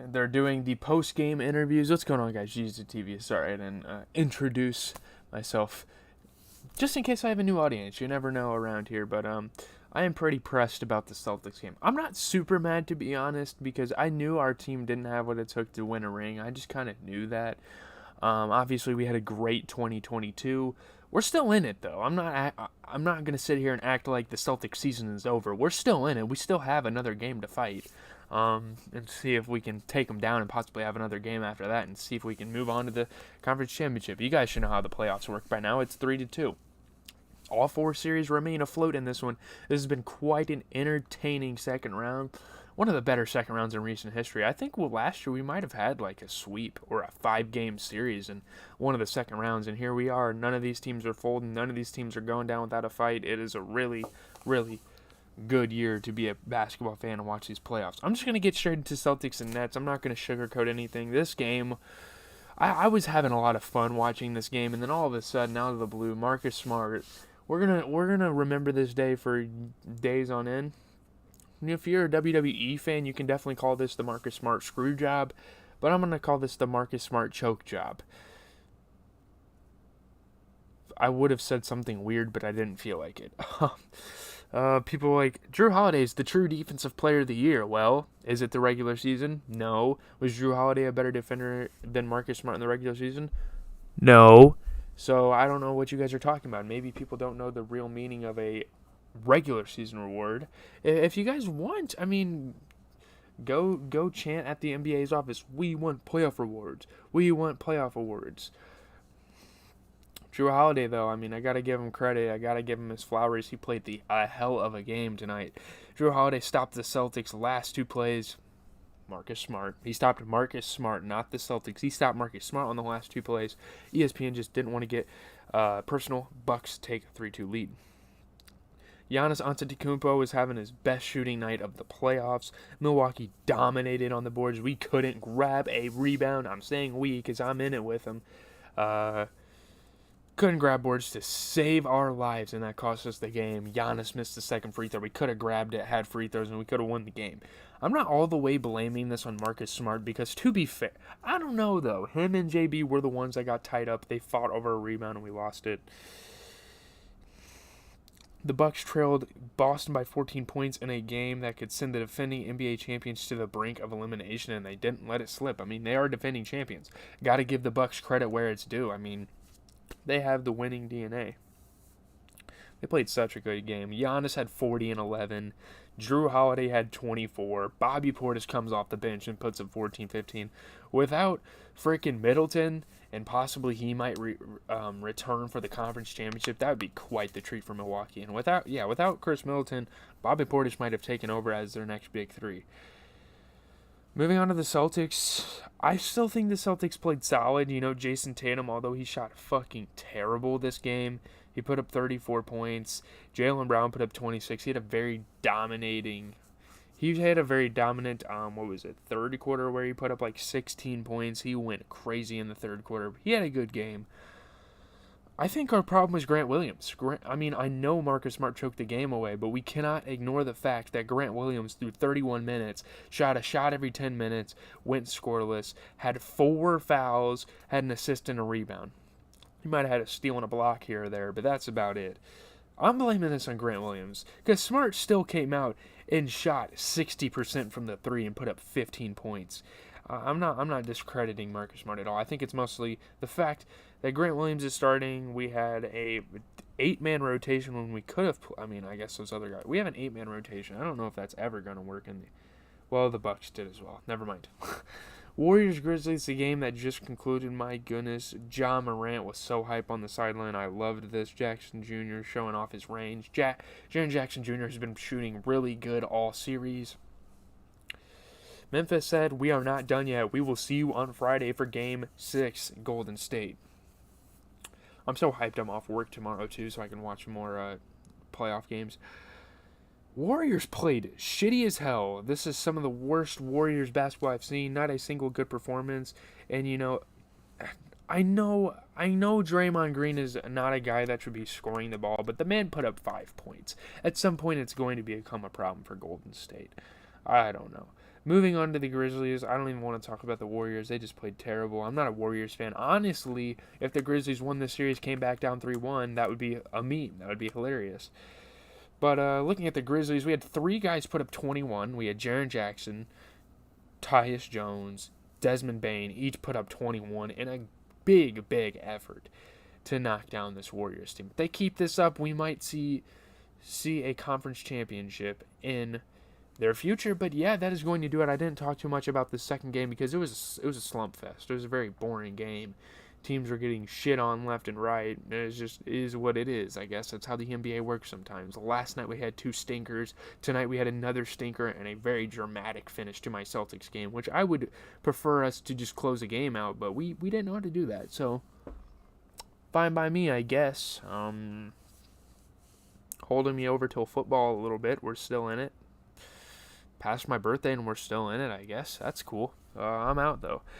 They're doing the post-game interviews. What's going on, guys? Jesus TV. Sorry, I didn't introduce myself. Just in case I have a new audience. You never know around here, but I am pretty pressed about the Celtics game. I'm not super mad, to be honest, because I knew our team didn't have what it took to win a ring. I just kind of knew that. Obviously, we had a great 2022. We're still in it, though. I'm not gonna sit here and act like the Celtics season is over. We're still in it. We still have another game to fight, and see if we can take them down and possibly have another game after that, and see if we can move on to the conference championship. You guys should know how the playoffs work by now. It's 3-2. All four series remain afloat in this one. This has been quite an entertaining second round. One of the better second rounds in recent history. I think last year we might have had like a sweep or a 5-game series in one of the second rounds, and here we are. None of these teams are folding. None of these teams are going down without a fight. It is a really, really good year to be a basketball fan and watch these playoffs. I'm just going to get straight into Celtics and Nets. I'm not going to sugarcoat anything. This game, I was having a lot of fun watching this game, and then all of a sudden, out of the blue, Marcus Smart. We're gonna remember this day for days on end. And if you're a WWE fan, you can definitely call this the Marcus Smart screw job, but I'm gonna call this the Marcus Smart choke job. I would have said something weird, but I didn't feel like it. People like, Drew Holiday's the true defensive player of the year. Well, is it the regular season? No. Was Drew Holiday a better defender than Marcus Smart in the regular season? No. So I don't know what you guys are talking about. Maybe people don't know the real meaning of a regular season reward. If you guys want, I mean, go chant at the NBA's office. We want playoff rewards. We want playoff awards. Drew Holiday, though, I mean, I got to give him credit. I got to give him his flowers. He played the hell of a game tonight. Drew Holiday stopped the Celtics' last two plays. Marcus Smart. He stopped Marcus Smart, not the Celtics. He stopped Marcus Smart on the last two plays. ESPN just didn't want to get personal. Bucks take a 3-2 lead. Giannis Antetokounmpo was having his best shooting night of the playoffs. Milwaukee dominated on the boards. We couldn't grab a rebound. I'm saying we because I'm in it with them. Couldn't grab boards to save our lives, and that cost us the game. Giannis missed the second free throw. We could have grabbed it, had free throws, and we could have won the game. I'm not all the way blaming this on Marcus Smart because, to be fair, I don't know, though. Him and JB were the ones that got tied up. They fought over a rebound, and we lost it. The Bucks trailed Boston by 14 points in a game that could send the defending NBA champions to the brink of elimination, and they didn't let it slip. I mean, they are defending champions. Got to give the Bucks credit where it's due. I mean, they have the winning DNA. They played such a good game. Giannis had 40 and 11. Drew Holiday had 24. Bobby Portis comes off the bench and puts up 14, 15. Without freaking Middleton, and possibly he might return for the conference championship, that would be quite the treat for Milwaukee. And without Chris Middleton, Bobby Portis might have taken over as their next big three. Moving on to the Celtics, I still think the Celtics played solid. You know, Jason Tatum, although he shot fucking terrible this game, he put up 34 points. Jaylen Brown put up 26. He had a very dominant, third quarter where he put up like 16 points. He went crazy in the third quarter. He had a good game. I think our problem was Grant Williams. I know Marcus Smart choked the game away, but we cannot ignore the fact that Grant Williams, through 31 minutes, shot a shot every 10 minutes, went scoreless, had 4 fouls, had an assist and a rebound. He might have had a steal and a block here or there, but that's about it. I'm blaming this on Grant Williams, because Smart still came out and shot 60% from the three and put up 15 points. I'm not discrediting Marcus Smart at all. I think it's mostly the fact that Grant Williams is starting. We had a 8-man rotation when we could have. I guess those other guys. We have an 8-man rotation. I don't know if that's ever going to work in the. Well, the Bucks did as well. Never mind. Warriors Grizzlies, the game that just concluded. My goodness, Ja Morant was so hype on the sideline. I loved this. Jackson Jr. showing off his range. Jaren Jackson Jr. has been shooting really good all series. Memphis said, "We are not done yet. We will see you on Friday for Game 6, Golden State." I'm so hyped. I'm off work tomorrow, too, so I can watch more playoff games. Warriors played shitty as hell. This is some of the worst Warriors basketball I've seen. Not a single good performance. And, I know Draymond Green is not a guy that should be scoring the ball, but the man put up 5 points. At some point, it's going to become a problem for Golden State. I don't know. Moving on to the Grizzlies, I don't even want to talk about the Warriors. They just played terrible. I'm not a Warriors fan. Honestly, if the Grizzlies won this series, came back down 3-1, that would be a meme. That would be hilarious. But looking at the Grizzlies, we had 3 guys put up 21. We had Jaren Jackson, Tyus Jones, Desmond Bain, each put up 21 in a big effort to knock down this Warriors team. If they keep this up, we might see a conference championship in their future. But yeah, that is going to do it. I didn't talk too much about the second game because it was a slump fest. It was a very boring game. Teams were getting shit on left and right. It just is what it is, I guess. That's how the NBA works sometimes. Last night we had 2 stinkers. Tonight we had another stinker and a very dramatic finish to my Celtics game, which I would prefer us to just close the game out, but we didn't know how to do that. So, fine by me, I guess. Holding me over till football a little bit. We're still in it. Past my birthday and we're still in it, I guess. That's cool. I'm out, though.